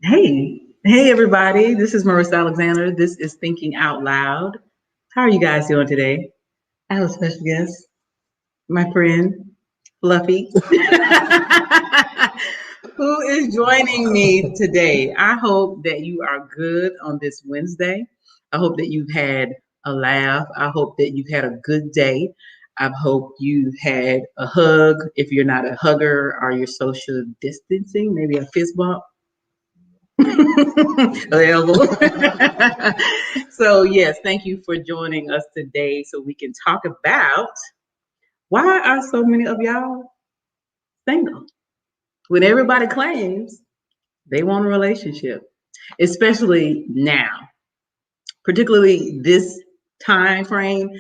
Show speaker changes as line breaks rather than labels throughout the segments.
Hey, everybody. This is Marissa Alexander. This is Thinking Out Loud. How are you guys doing today? I have a special guest, my friend, Fluffy, who is joining me today. I hope that you are good on this Wednesday. I hope that you've had a laugh. I hope that you've had a good day. I hope you had a hug. If you're not a hugger or you're social distancing, maybe a fist bump. Available. So, yes, thank you for joining us today so we can talk about why are so many of y'all single when everybody claims they want a relationship, especially now, particularly this time frame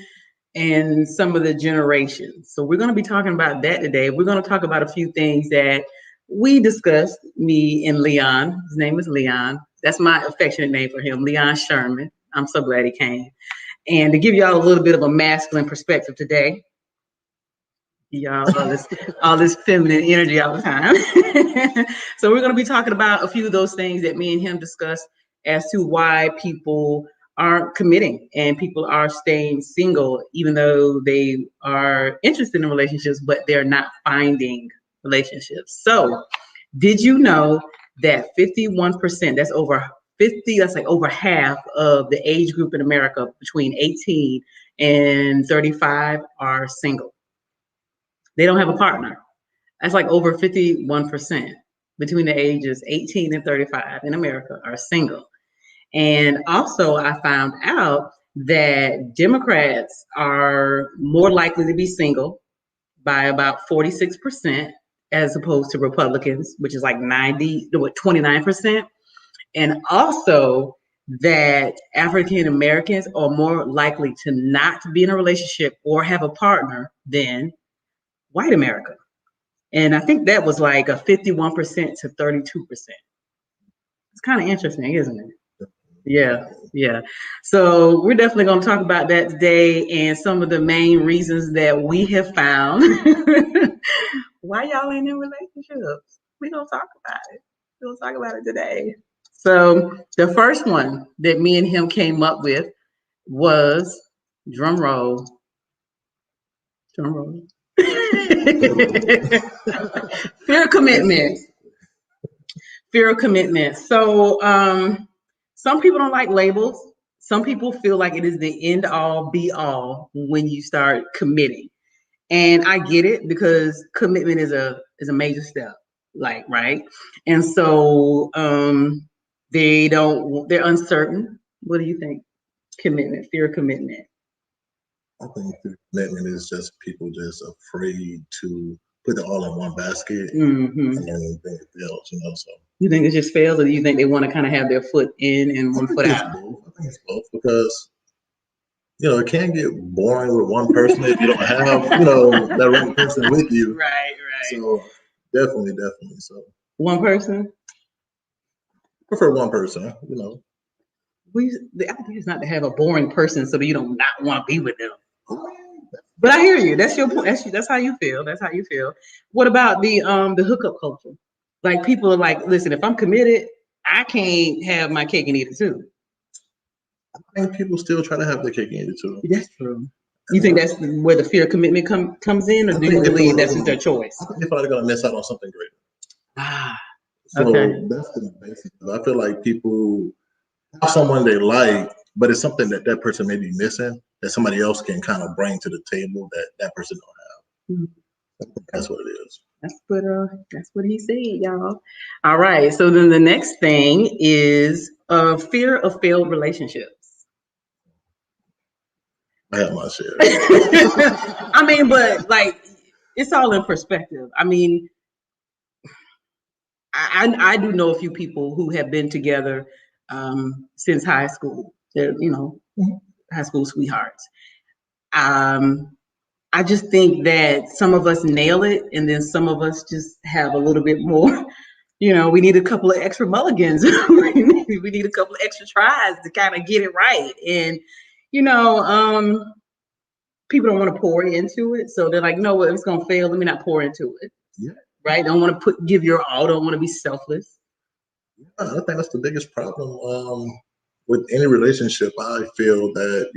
and some of the generations. So we're going to be talking about that today. We're going to talk about a few things that we discussed, me and Leon. His name is Leon. That's my affectionate name for him, Leon Sherman. I'm so glad he came. And to give y'all a little bit of a masculine perspective today, y'all all this feminine energy all the time. So we're going to be talking about a few of those things that me and him discussed as to why people aren't committing and people are staying single even though they are interested in relationships but they're not finding relationships. So did you know that 51%, that's over 50, that's like over half of the age group in America between 18 and 35 are single? They don't have a partner. That's like over 51% between the ages 18 and 35 in America are single. And also, I found out that Democrats are more likely to be single by about 46% as opposed to Republicans, which is like 29%. And also that African Americans are more likely to not be in a relationship or have a partner than white America. And I think that was like a 51% to 32%. It's kind of interesting, isn't it? Yeah. So we're definitely going to talk about that today and some of the main reasons that we have found why y'all ain't in relationships. We're going to talk about it. We're going to talk about it today. So the first one that me and him came up with was drum roll. Drum roll. Fear of commitment. Fear of commitment. So some people don't like labels. Some people feel like it is the end all be all when you start committing. And I get it because commitment is a major step, like, right? And so they're uncertain. What do you think? Commitment, fear of commitment.
I think the commitment is just people just afraid to put it all in one basket
Mm-hmm.
and then think it fails. So
You think it just fails, or do you think they want to kind of have their foot in and
I
one
think
foot
it's
out?
both. I think it's both because it can get boring with one person if you don't have that right person with you.
Right.
So definitely. So
One person.
prefer one person.
The idea is not to have a boring person so that you don't not want to be with them. But I hear you. That's your point. That's how you feel. That's how you feel. What about the hookup culture? Like people are like, listen, if I'm committed, I can't have my cake and eat it too.
I think people still try to have their cake and eat it too.
That's true. You think that's where the fear of commitment comes in, or do you believe that's just their choice?
I think they're probably gonna miss out on something great.
Ah,
So
okay.
that's the basic. I feel like people have someone they like, but it's something that person may be missing that somebody else can kind of bring to the table that person don't have.
Hmm.
I think that's what it is.
That's what he said, y'all. All right. So then the next thing is fear of failed relationships.
I have my share.
I mean, but like it's all in perspective. I mean, I do know a few people who have been together since high school. They're high school sweethearts. Um, I just think that some of us nail it, and then some of us just have a little bit more. We need a couple of extra mulligans. We need a couple of extra tries to kind of get it right. And you know, people don't want to pour into it, so they're like, "No, well, it's gonna fail. Let me not pour into it."
Yeah.
Right? Don't want to give your all. Don't want to be selfless.
I think that's the biggest problem with any relationship. I feel that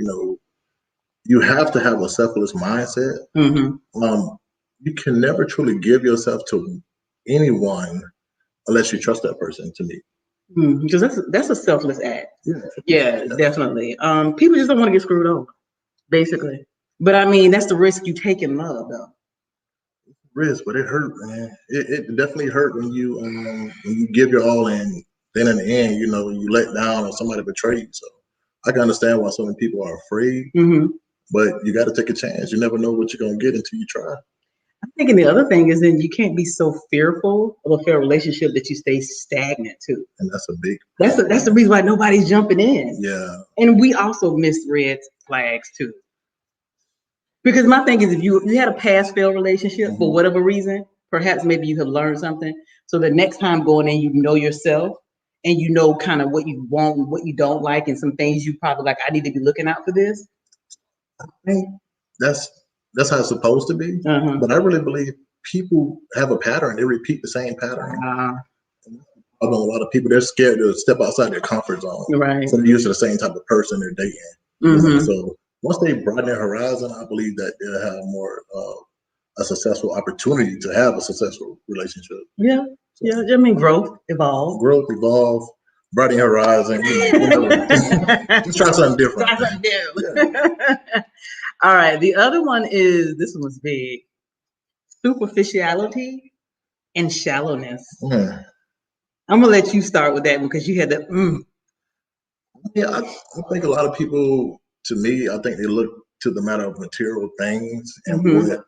you have to have a selfless mindset. You can never truly give yourself to anyone unless you trust that person. To me,
Because that's a selfless act.
yeah,
Yeah, definitely. People just don't want to get screwed over, basically. But I mean, that's the risk you take in love, though.
risk, but it hurt, man. It definitely hurt when you give your all and then in the end, you let down or somebody betrayed you. So I can understand why so many people are afraid, but you got to take a chance. You never know what you're gonna get until you try.
I'm thinking the other thing is then you can't be so fearful of a fair relationship that you stay stagnant too.
And that's a big
That's the reason why nobody's jumping in.
yeah.
And we also miss red flags too. Because my thing is, if you had a pass fail relationship for whatever reason, perhaps maybe you have learned something. So the next time going in, you know yourself and you know kind of what you want, and what you don't like, and some things you probably like. I need to be looking out for this.
I think that's that's how it's supposed to be.
Uh-huh.
But I really believe people have a pattern. They repeat the same pattern. A lot of people, they're scared to step outside their comfort zone.
Right.
So they're used to the same type of person they're dating. So once they broaden their horizon, I believe that they'll have more a successful opportunity to have a successful relationship.
Yeah.
So,
Yeah. I mean, growth, evolve.
Broaden your horizon. Just try something different.
Try something new. Yeah. All right. The other one is this one was big: superficiality and shallowness. I'm gonna let you start with that one because you had the.
Yeah, I think a lot of people, to me, I think they look to the matter of material things and what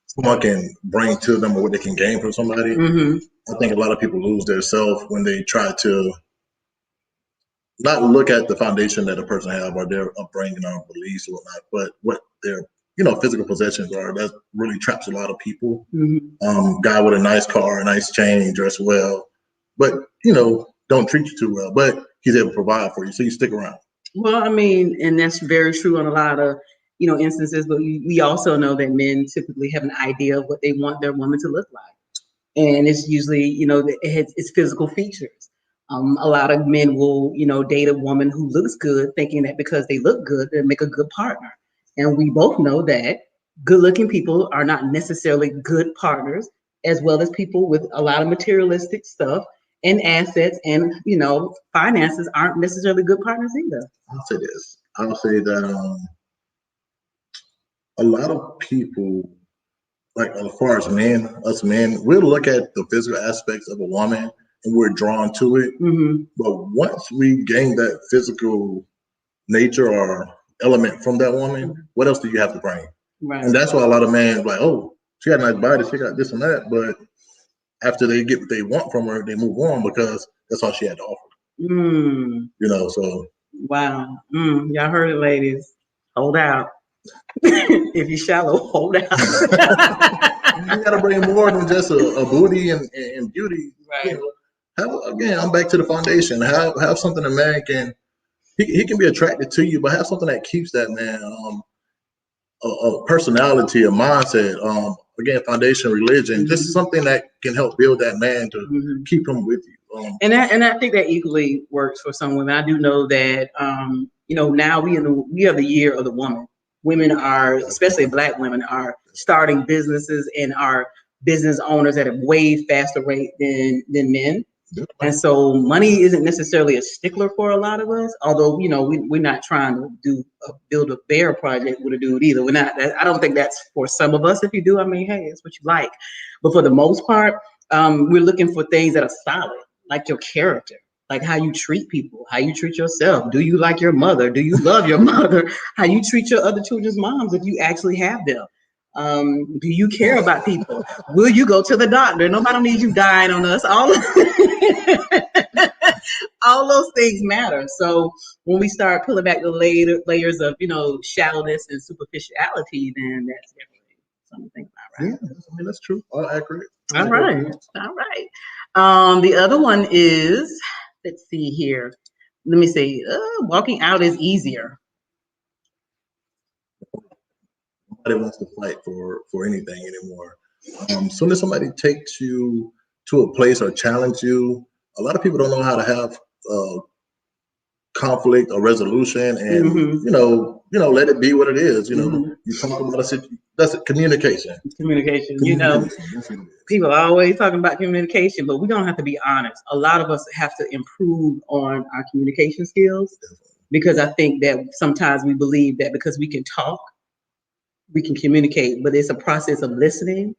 someone can bring to them or what they can gain from somebody. I think a lot of people lose their self when they try to not look at the foundation that a person have or their upbringing or beliefs or whatnot, but what their physical possessions are. That really traps a lot of people. Guy with a nice car, a nice chain, dress well, but don't treat you too well, but he's able to provide for you, so you stick around.
Well, I mean, and that's very true on a lot of instances, but we also know that men typically have an idea of what they want their woman to look like, and it's usually it's physical features. A lot of men will date a woman who looks good, thinking that because they look good, they'll make a good partner. And we both know that good-looking people are not necessarily good partners, as well as people with a lot of materialistic stuff and assets and finances aren't necessarily good partners either.
I'll say this. I'll say that a lot of people, like as far as us men, we'll look at the physical aspects of a woman and we're drawn to it. But once we gain that physical nature or element from that woman, what else do you have to bring?
Right.
And that's why a lot of men like, oh, she got a nice body, she got this and that. But after they get what they want from her, they move on because that's all she had to offer. So.
Wow. Y'all heard it, ladies. Hold out. If you're shallow, hold out.
You got to bring more than just a booty and beauty.
Right.
Again, I'm back to the foundation. Have something a man can. He can be attracted to you, but have something that keeps that man. A personality, a mindset. Again, foundation, religion, just something that can help build that man to keep him with you.
And I think that equally works for some women. I do know that now we are the year of the woman. Women are, especially Black women, are starting businesses and are business owners at a way faster rate than men. And so money isn't necessarily a stickler for a lot of us, although, we're not trying to build a bear project with a dude either. We're not, I don't think that's for some of us. If you do, I mean, hey, it's what you like. But for the most part, we're looking for things that are solid, like your character, like how you treat people, how you treat yourself. Do you like your mother? Do you love your mother? How you treat your other children's moms if you actually have them? Do you care about people? Will you go to the doctor? Nobody needs you dying on us. All those things matter. So when we start pulling back the layers of shallowness and superficiality, then that's definitely something to think about, right?
Yeah, I mean that's true. All accurate.
All right. The other one is, let's see here. Let me see. Walking out is easier.
Nobody wants to fight for anything anymore. Soon as somebody takes you to a place or challenge you, a lot of people don't know how to have conflict or resolution, and let it be what it is. You talk about a situation. That's it, communication.
Communication. People are always talking about communication, but we're gonna have to be honest. A lot of us have to improve on our communication skills, because I think that sometimes we believe that because we can talk, we can communicate, but it's a process of listening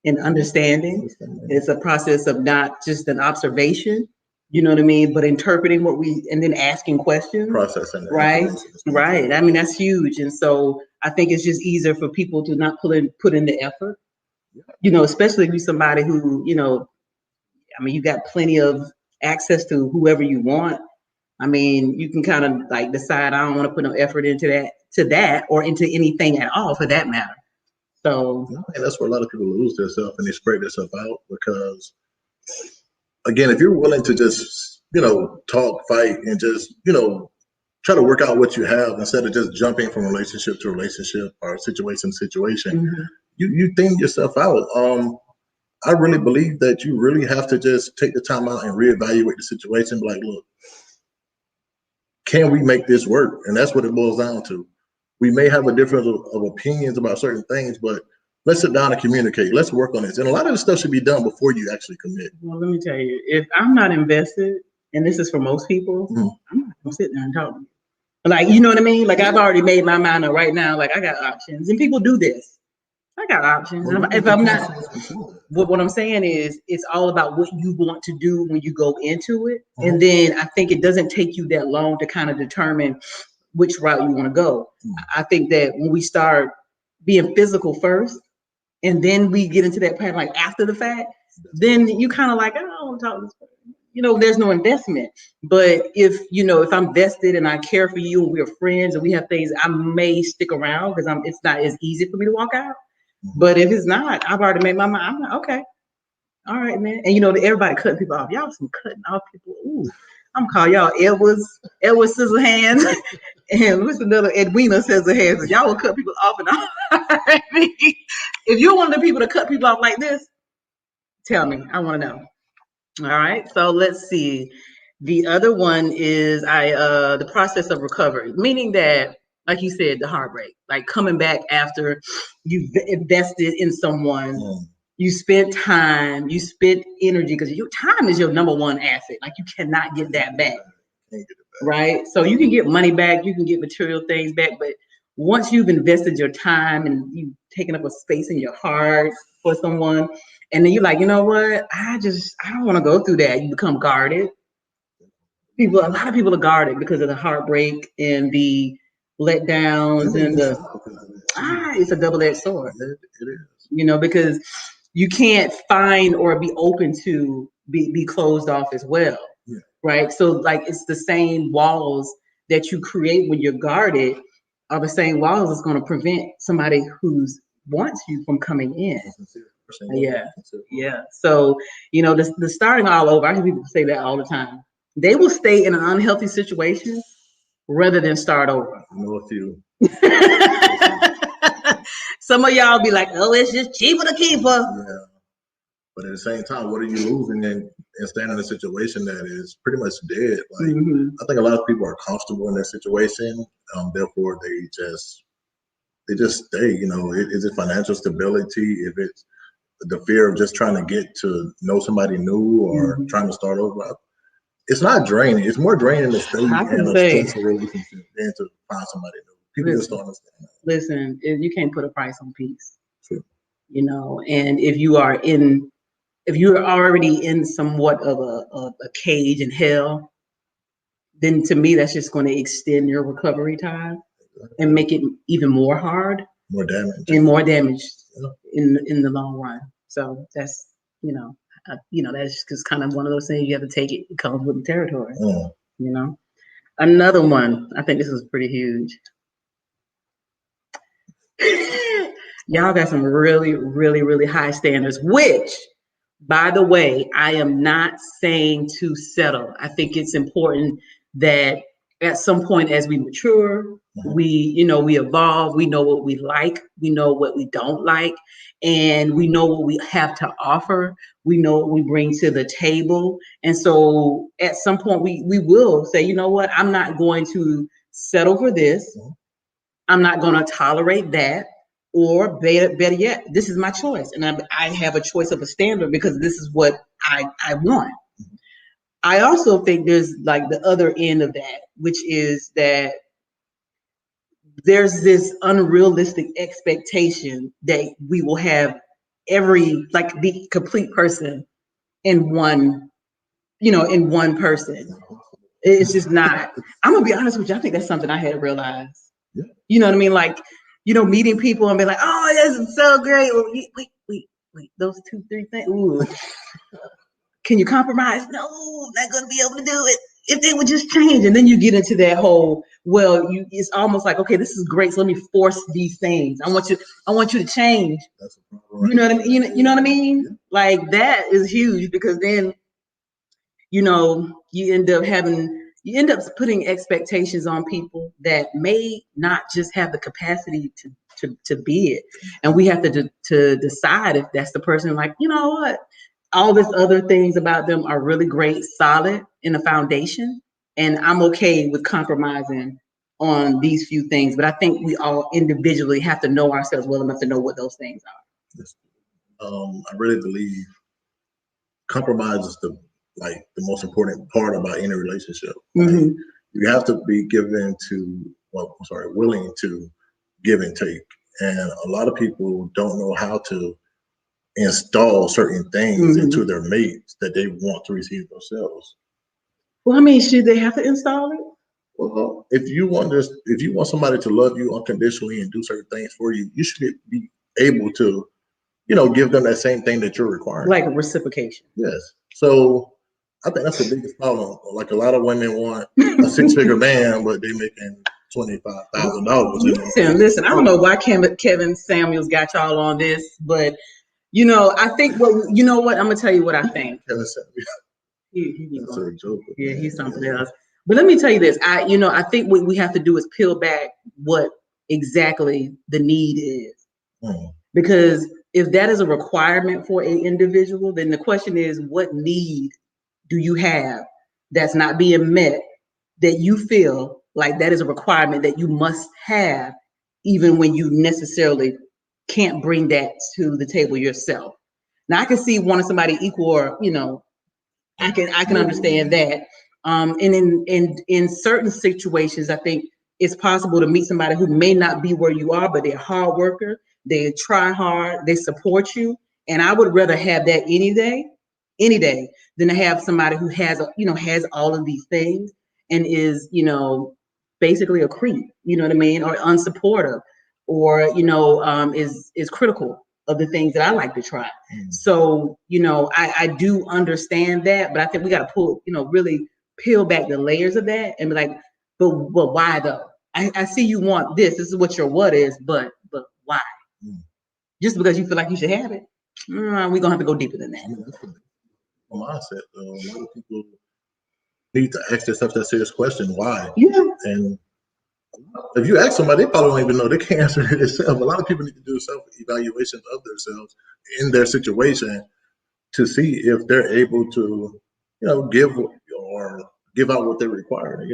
and understanding. It's a process of not just an observation, you know what I mean, but interpreting and then asking questions.
Processing.
Right. I mean, that's huge. And so I think it's just easier for people to not put in the effort, especially if you're somebody who, I mean, you got plenty of access to whoever you want. I mean, you can kind of like decide, I don't want to put no effort into that, or into anything at all for that matter. So
and that's where a lot of people lose themselves and they spread themselves out, because again, if you're willing to just, talk, fight, and just, try to work out what you have instead of just jumping from relationship to relationship or situation to situation, you thin yourself out. I really believe that you really have to just take the time out and reevaluate the situation. Be like, look, can we make this work? And that's what it boils down to. We may have a difference of opinions about certain things, but let's sit down and communicate. Let's work on this. And a lot of this stuff should be done before you actually commit.
Well, let me tell you, if I'm not invested, and this is for most people, I'm not gonna sit there and talk to you. Like, you know what I mean? Like, I've already made my mind up right now. Like, I got options, and people do this. I got options. If I'm not, what I'm saying is, it's all about what you want to do when you go into it. And then I think it doesn't take you that long to kind of determine which route you want to go. I think that when we start being physical first, and then we get into that part like after the fact, then you kind of like, I don't want to talk to this person. There's no investment. But if I'm vested and I care for you and we're friends and we have things, I may stick around because it's not as easy for me to walk out. But if it's not, I've already made my mind. I'm like, okay, all right, man. And everybody cutting people off. Y'all some cutting off people. Ooh, I'm gonna call y'all Edward Scissor Hands, and what's another Edwina Scissor Hands. Y'all will cut people off and off. If you're one of the people to cut people off like this, tell me. I want to know. All right. So let's see. The other one is the process of recovery, meaning that, like you said, the heartbreak, like coming back after you've invested in someone, you spent time, you spent energy, because your time is your number one asset. Like, you cannot get that back, right? So you can get money back, you can get material things back, but once you've invested your time and you've taken up a space in your heart for someone, and then you're like, you know what? I don't want to go through that. You become guarded. A lot of people are guarded because of the heartbreak and the letdowns and it's a double-edged sword.
It is.
Because you can't find or be open to be closed off as well.
Yeah.
Right. So like, it's the same walls that you create when you're guarded are the same walls that's going to prevent somebody who wants you from coming in. Yeah. So, the starting all over, I hear people say that all the time. They will stay in an unhealthy situation rather than start over.
I know a few.
Some of y'all be like, oh, it's just cheaper to keep her.
Yeah. But at the same time, what are you losing and staying in a situation that is pretty much dead? Like, I think a lot of people are comfortable in their situation. Therefore, they just stay. Is it financial stability? If it's the fear of just trying to get to know somebody new or trying to start over, it's not draining. It's more draining to stay in a stressful relationship than to find somebody new. People just don't understand that.
Listen, you can't put a price on peace. True. And if you're already in somewhat of a cage in hell, then to me, that's just going to extend your recovery time and make it even more hard.
More damage.
And more damage in the long run. So that's, that's just kind of one of those things you have to take. It comes with the territory. Another one, I think this is pretty huge. Y'all got some really, really, really high standards, which, by the way, I am not saying to settle. I think it's important that at some point as we mature, We evolve. We know what we like. We know what we don't like, and we know what we have to offer. We know what we bring to the table. And so at some point we will say, you know what, I'm not going to settle for this. I'm not going to tolerate that. Or better yet, this is my choice. And I have a choice of a standard because this is what I want. I also think there's like the other end of that, which is that there's this unrealistic expectation that we will have the complete person in one, in one person. It's just not. I'm gonna be honest with you. I think that's something I had to realize.
Yeah.
You know what I mean? Like, meeting people and be like, oh, this is so great. Well, wait, those 2-3 things. Ooh. Can you compromise? No, not gonna be able to do it. If they would just change, and then you get into that whole, it's almost like, okay, this is great, so let me force these things. I want you to change.
That's a problem, right?
You know what I mean? You know what I mean? Yeah. Like that is huge because then, you end up putting expectations on people that may not just have the capacity to be it. And we have to decide if that's the person, like, you know what? All this other things about them are really great, solid in the foundation. And I'm okay with compromising on these few things. But I think we all individually have to know ourselves well enough to know what those things are.
Yes. I really believe compromise is the most important part about any relationship.
Mm-hmm.
You have to be willing to give and take. And a lot of people don't know how to install certain things into their mates that they want to receive themselves.
Well, I mean, should they have to install it?
Well, if you want somebody to love you unconditionally and do certain things for you, you should be able to, give them that same thing that you're requiring.
Like reciprocation.
Yes. So I think that's the biggest problem. Like a lot of women want a 6-figure man, but they making $25,000.
Listen. I don't know why Kevin Samuels got y'all on this, but I think what I'm gonna tell you what I think.
Kevin Samuels.
That's a joke. Yeah, he's something else. But let me tell you this. I think what we have to do is peel back what exactly the need is. Because if that is a requirement for an individual, then the question is, what need do you have that's not being met that you feel like that is a requirement that you must have, even when you necessarily can't bring that to the table yourself? Now, I can see wanting somebody equal, or I can understand that. And in certain situations, I think it's possible to meet somebody who may not be where you are, but they're a hard worker. They try hard. They support you. And I would rather have that any day, than to have somebody who has all of these things and is, basically a creep, you know what I mean? Or unsupportive, or, is critical of the things that I like to try. So, I do understand that, but I think we got to pull, really peel back the layers of that and be like, but why though? I see you want this. This is what your what is, but why? Just because you feel like you should have it? We're gonna have to go deeper than that.
Mindset, though. A lot of people need to ask themselves that serious question, why?
Yeah.
And if you ask somebody, they probably don't even know. They can't answer it themselves. A lot of people need to do self-evaluation of themselves in their situation to see if they're able to, give out what they require,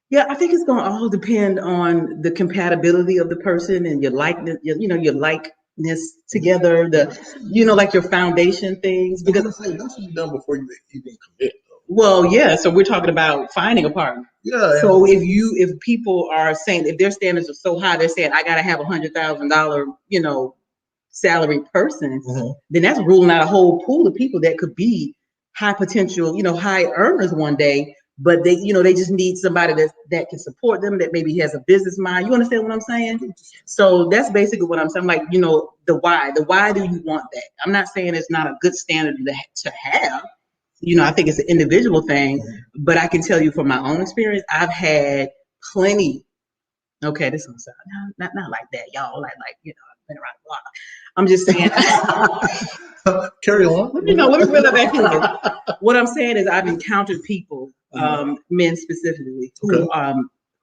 Yeah, I think it's going to all depend on the compatibility of the person and your likeness, your likeness together, like your foundation things. Because
that should be done before you even commit.
Well, yeah. So we're talking about finding a partner.
Yeah.
So if people are saying, if their standards are so high, they're saying I got to have $100,000, salary person, then that's ruling out a whole pool of people that could be high potential, high earners one day. But they just need somebody that can support them, that maybe has a business mind. You understand what I'm saying? So that's basically what I'm saying. Like, the why. The why do you want that? I'm not saying it's not a good standard to have. I think it's an individual thing. But I can tell you from my own experience, I've had plenty. Okay, this one sound not like that, y'all. Like I've been around the block. I'm just saying.
Carry on.
Let me reel it back in. What I'm saying is I've encountered people, men specifically, who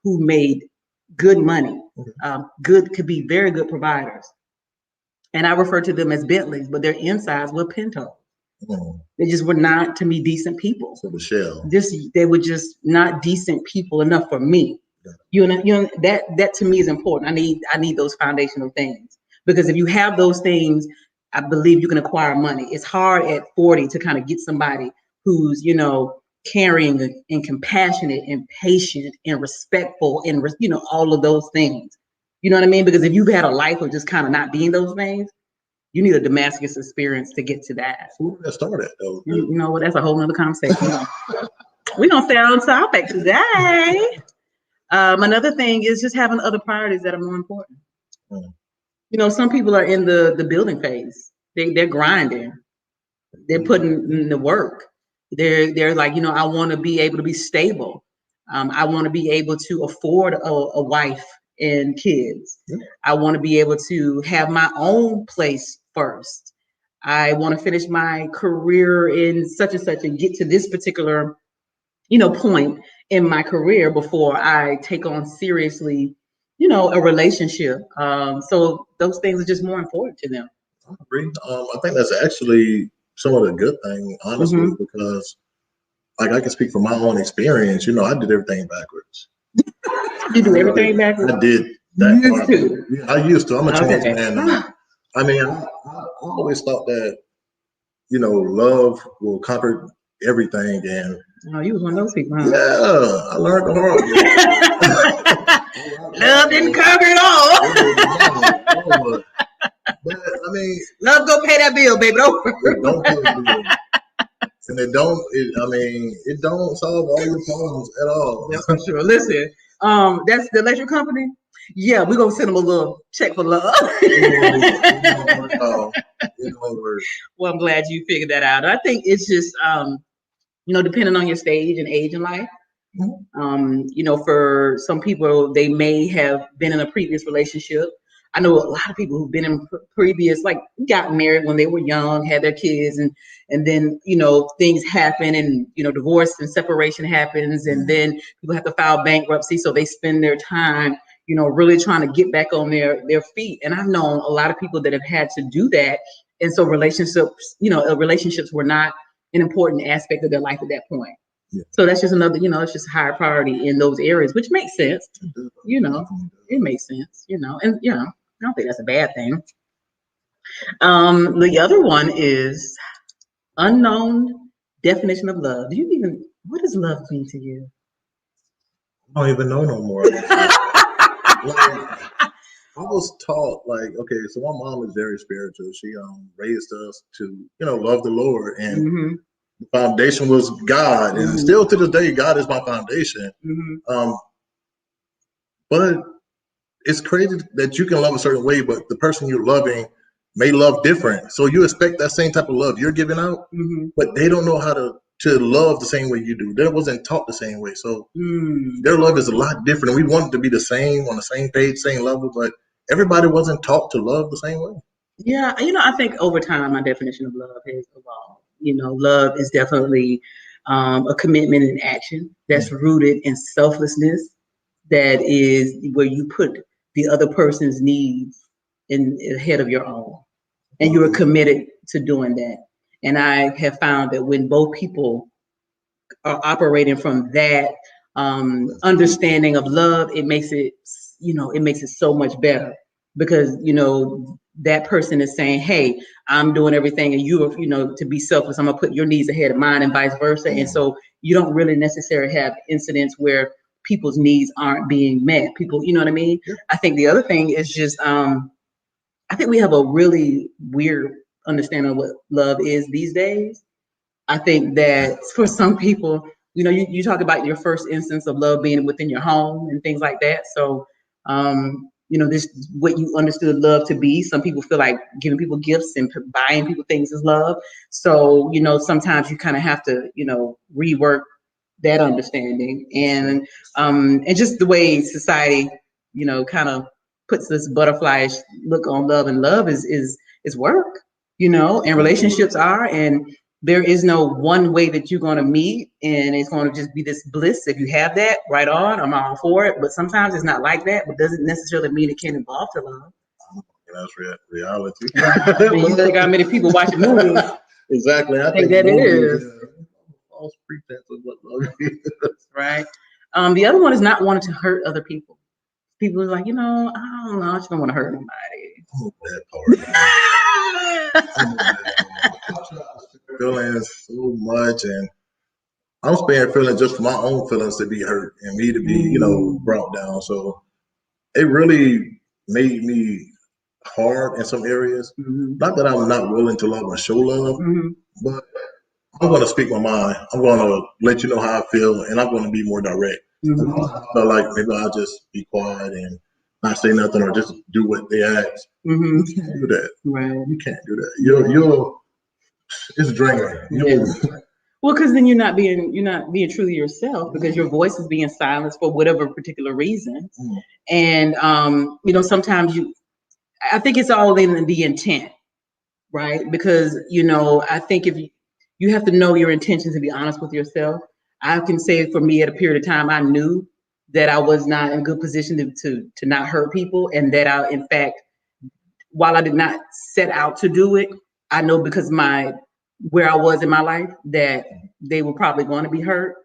who made good money, could be very good providers. And I refer to them as Bentleys, but their insides were Pintos. They just were not, to me, decent people.
So the shell.
They were just not decent people enough for me. You know, that to me is important. I need those foundational things, because if you have those things, I believe you can acquire money. It's hard at 40 to kind of get somebody who's, you know, caring and compassionate and patient and respectful and, you know, all of those things. You know what I mean? Because if you've had a life of just kind of not being those things, you need a Damascus experience to get to that.
Who did that start at, though?
You know what? That's a whole nother conversation. We're going to stay on topic today. Another thing is just having other priorities that are more important. You know, some people are in the building phase. They're grinding. They're putting in the work. They're like, you know, I want to be able to be stable. I want to be able to afford a wife and kids. I want to be able to have my own place first. I want to finish my career in such and such and get to this particular, you know, point in my career before I take on seriously, you know, a relationship. So those things are just more important to them.
I agree. I think that's actually somewhat a good thing, honestly, because like I can speak from my own experience. You know, I did everything backwards.
You do everything backwards?
I did that. I used to. I'm a changed man now. I mean, I always thought that, you know, love will conquer everything. And
oh, you was one of those people, huh?
Yeah, I learned the hard
way. Love didn't conquer it all.
But I mean,
love go pay that bill, baby. Don't pay
the bill. And it don't solve all your problems at all.
That's for sure. Listen, that's the electric company. Yeah, we're gonna send them a little check for love. Well, I'm glad you figured that out. I think it's just you know, depending on your stage and age in life. You know, for some people, they may have been in a previous relationship. I know a lot of people who've been in previous, like, got married when they were young, had their kids, and then, you know, things happen, and, you know, divorce and separation happens, and then people have to file bankruptcy, so they spend their time, you know, really trying to get back on their feet. And I've known a lot of people that have had to do that, and so relationships were not an important aspect of their life at that point. So that's just another, you know, it's just a higher priority in those areas, which makes sense. You know, it makes sense, you know, and, you know, I don't think that's a bad thing. The other one is unknown definition of love. What does love mean to you?
I don't even know no more. Like, I was taught, like, okay, so my mom is very spiritual. She raised us to, you know, love the Lord, and the foundation was God, and still to this day, God is my foundation. But it's crazy that you can love a certain way, but the person you're loving may love different. So you expect that same type of love you're giving out, but they don't know how to love the same way you do. They wasn't taught the same way. So their love is a lot different. And we want it to be the same, on the same page, same level, but everybody wasn't taught to love the same way.
Yeah, you know, I think over time, my definition of love has evolved. You know, love is definitely a commitment in action that's rooted in selflessness, that is where you put the other person's needs ahead of your own, and you are committed to doing that. And I have found that when both people are operating from that understanding of love, it makes it, you know, it makes it so much better, because, you know, that person is saying, hey, I'm doing everything, and you know, to be selfless, I'm gonna put your needs ahead of mine, and vice versa. And so you don't really necessarily have incidents where people's needs aren't being met. People, you know what I mean? I think the other thing is just, I think we have a really weird understanding of what love is these days. I think that for some people, you know, you talk about your first instance of love being within your home and things like that. So, you know, this is what you understood love to be. Some people feel like giving people gifts and buying people things is love. So, you know, sometimes you kind of have to, you know, rework that understanding, and just the way society, you know, kind of puts this butterfly look on love, and love is work, you know, and relationships are, and there is no one way that you're going to meet, and it's going to just be this bliss. If you have that, right on, I'm all for it. But sometimes it's not like that, but doesn't necessarily mean it can't involve to love.
That's reality.
You think how many people watching movies?
Exactly. I think
that it
movies,
is.
False pretense of what love is.
Right. The other one is not wanting to hurt other people. People are like, I don't know, I just don't want to hurt anybody.
Oh, that part. Feelings so much, and I'm sparing feelings just for my own feelings to be hurt and me to be, brought down. So it really made me hard in some areas. Not that I'm not willing to love and show love, but I'm going to speak my mind. I'm going to let you know how I feel, and I'm going to be more direct. I feel like maybe I'll just be quiet and not say nothing or just do what they ask. You can't do that.
Right.
You can't do that. It's draining.
Well, because then you're not being true to yourself, because your voice is being silenced for whatever particular reason. And sometimes I think it's all in the intent, right? Because I think if you have to know your intentions and be honest with yourself. I can say for me, at a period of time, I knew that I was not in a good position to not hurt people, and that I, in fact, while I did not set out to do it, I know because where I was in my life that they were probably going to be hurt,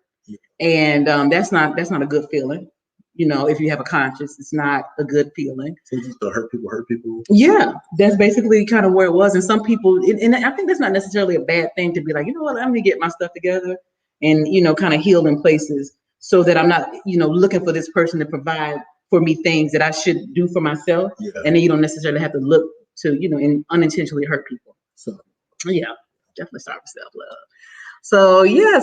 and that's not a good feeling. If you have a conscience, it's not a good feeling.
So you still hurt people.
Yeah, that's basically kind of where it was. And some people, and I think that's not necessarily a bad thing to be like, what, let me get my stuff together and kind of heal in places so that I'm not looking for this person to provide for me things that I should do for myself. Yeah. And then you don't necessarily have to look to and unintentionally hurt people. So yeah, definitely start with self-love.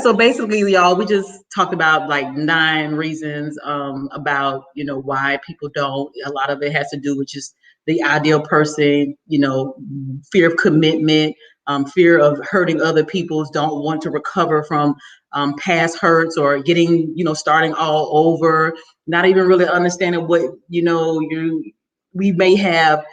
So basically, y'all, we just talked about like 9 reasons about why people don't. A lot of it has to do with just the ideal person, fear of commitment, fear of hurting other people, don't want to recover from past hurts or getting starting all over, not even really understanding what we may have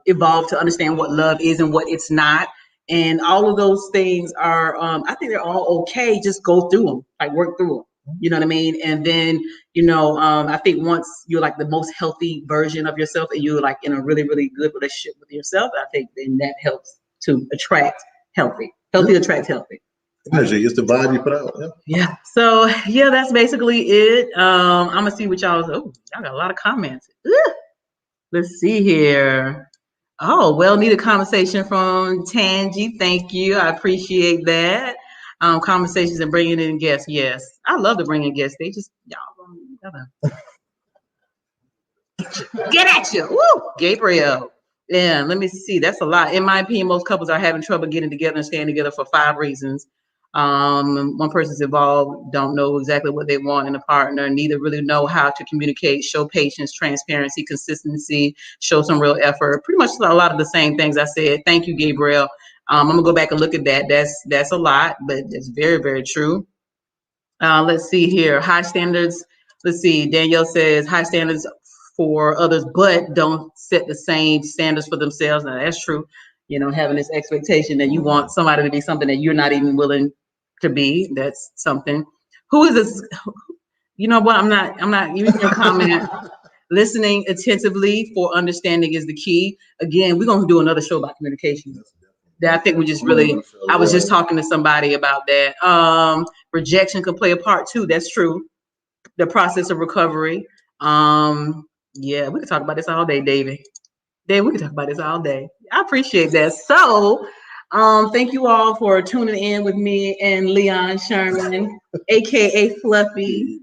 evolved to understand what love is and what it's not. And all of those things are, I think they're all okay. Just go through them, like work through them. You know what I mean? And then, I think once you're like the most healthy version of yourself and you're like in a really, really good relationship with yourself, I think then that helps to attract healthy. Healthy attracts healthy.
Energy is the vibe you put out.
Yeah. So yeah, that's basically it. I'm gonna see what y'all got a lot of comments. Let's see here. Oh, well-needed conversation from Tangi. Thank you. I appreciate that. Conversations and bringing in guests. Yes, I love to bring in guests. They just y'all gotta get at you. Woo, Gabriel. Yeah, let me see. That's a lot. In my opinion, most couples are having trouble getting together and staying together for 5 reasons. One person's involved, don't know exactly what they want in a partner, neither really know how to communicate, show patience, transparency, consistency, show some real effort. Pretty much a lot of the same things I said. Thank you, Gabriel. I'm gonna go back and look at that. That's a lot, but it's very, very true. Let's see here. High standards. Let's see. Danielle says high standards for others, but don't set the same standards for themselves. Now that's true. Having this expectation that you want somebody to be something that you're not even willing to be. That's something. Who is this? You know what? I'm not using your comment. Listening attentively for understanding is the key. Again, we're gonna do another show about communication. That I think we just really. I was just talking to somebody about that. Rejection can play a part too. That's true. The process of recovery. Yeah, we could talk about this all day, David. Dave, we could talk about this all day. I appreciate that. So, thank you all for tuning in with me and Leon Sherman, aka Fluffy.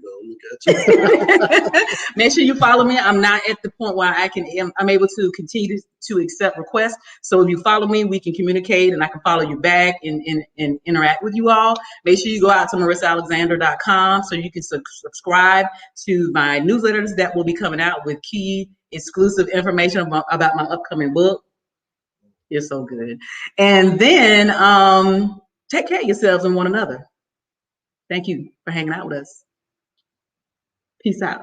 Make sure you follow me. I'm not at the point where I'm able to continue to accept requests. So if you follow me, we can communicate and I can follow you back and interact with you all. Make sure you go out to marissalexander.com so you can subscribe to my newsletters that will be coming out with key exclusive information about my upcoming book. You're so good. And then take care of yourselves and one another. Thank you for hanging out with us. Peace out.